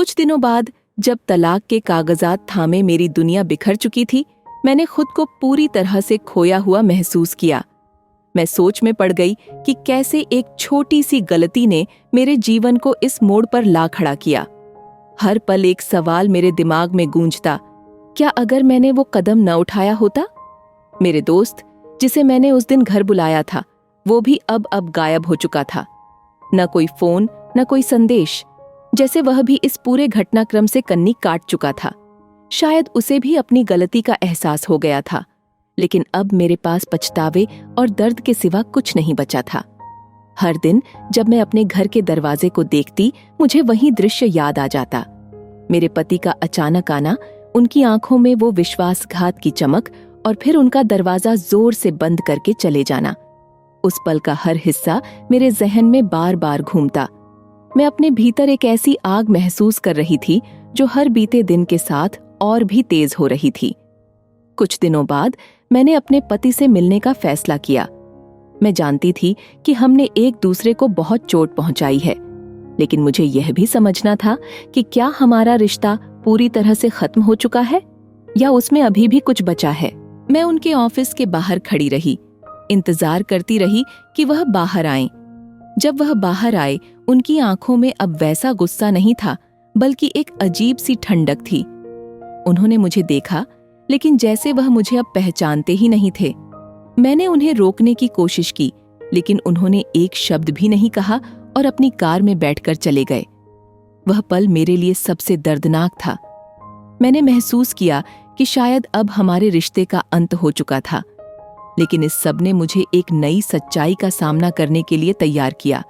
कुछ दिनों बाद जब तलाक के कागजात थामे मेरी दुनिया बिखर चुकी थी, मैंने खुद को पूरी तरह से खोया हुआ महसूस किया। मैं सोच में पड़ गई कि कैसे एक छोटी सी गलती ने मेरे जीवन को इस मोड़ पर ला खड़ा किया। हर पल एक सवाल मेरे दिमाग में गूंजता, क्या अगर मैंने वो कदम न उठाया होता? मेरे दोस्त, जिसे मैंने उस दिन घर बुलाया था, वो भी अब गायब हो चुका था। न कोई फोन, न कोई संदेश, जैसे वह भी इस पूरे घटनाक्रम से कन्नी काट चुका था। शायद उसे भी अपनी गलती का एहसास हो गया था, लेकिन अब मेरे पास पछतावे और दर्द के सिवा कुछ नहीं बचा था। हर दिन जब मैं अपने घर के दरवाजे को देखती, मुझे वही दृश्य याद आ जाता। मेरे पति का अचानक आना, उनकी आंखों में वो विश्वासघात की चमक और फिर उनका दरवाजा जोर से बंद करके चले जाना। उस पल का हर हिस्सा मेरे जहन में बार बार घूमता। मैं अपने भीतर एक ऐसी आग महसूस कर रही थी जो हर बीते दिन के साथ और भी तेज हो रही थी। कुछ दिनों बाद मैंने अपने पति से मिलने का फैसला किया। मैं जानती थी कि हमने एक दूसरे को बहुत चोट पहुंचाई है, लेकिन मुझे यह भी समझना था कि क्या हमारा रिश्ता पूरी तरह से खत्म हो चुका है या उसमें अभी भी कुछ बचा है। मैं उनके ऑफिस के बाहर खड़ी रही, इंतजार करती रही कि वह बाहर आएं। जब वह बाहर आए, उनकी आंखों में अब वैसा गुस्सा नहीं था, बल्कि एक अजीब सी ठंडक थी। उन्होंने मुझे देखा, लेकिन जैसे वह मुझे अब पहचानते ही नहीं थे। मैंने उन्हें रोकने की कोशिश की, लेकिन उन्होंने एक शब्द भी नहीं कहा और अपनी कार में बैठकर चले गए। वह पल मेरे लिए सबसे दर्दनाक था। मैंने महसूस किया कि शायद अब हमारे रिश्ते का अंत हो चुका था, लेकिन इस सब ने मुझे एक नई सच्चाई का सामना करने के लिए तैयार किया।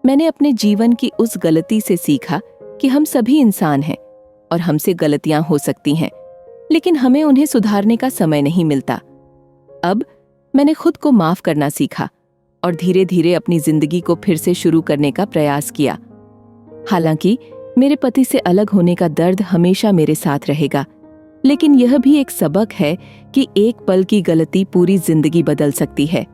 मैंने अपने जीवन की उस गलती से सीखा कि हम सभी इंसान हैं और हमसे गलतियां हो सकती हैं, लेकिन हमें उन्हें सुधारने का समय नहीं मिलता। अब मैंने खुद को माफ करना सीखा और धीरे धीरे अपनी जिंदगी को फिर से शुरू करने का प्रयास किया। हालांकि मेरे पति से अलग होने का दर्द हमेशा मेरे साथ रहेगा, लेकिन यह भी एक सबक है कि एक पल की गलती पूरी जिंदगी बदल सकती है।